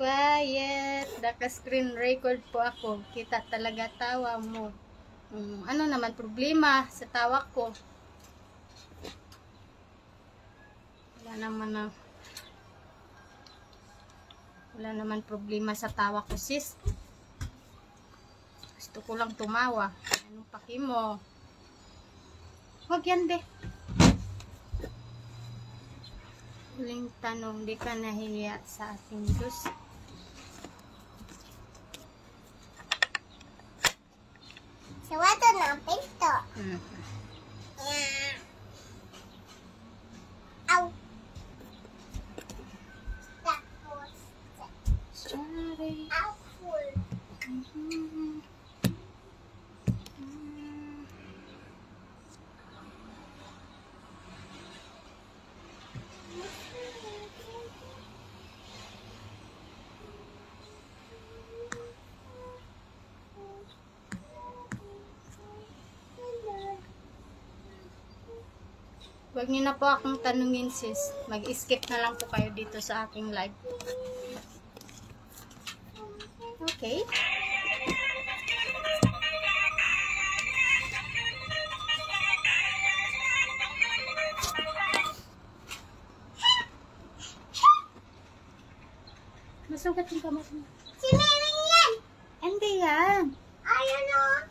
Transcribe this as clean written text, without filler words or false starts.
quiet. Naka-screen record po ako. Kita talaga tawa mo. Ano naman problema sa tawa ko? Wala naman problema sa tawa ko, sis. Gusto ko lang tumawa. Anong paki mo? Huwag yan, be. Huling tanong, di ka nahiya sa ating Diyos? Sarado na ang pinto. Aw. Tapos. Sorry. Apple. Huwag niyo na po akong tanungin, sis. Mag-skip na lang po kayo dito sa aking live. Okay? Masugat yung kamay mo. Si Mary yan. Hindi yan. Ayun o.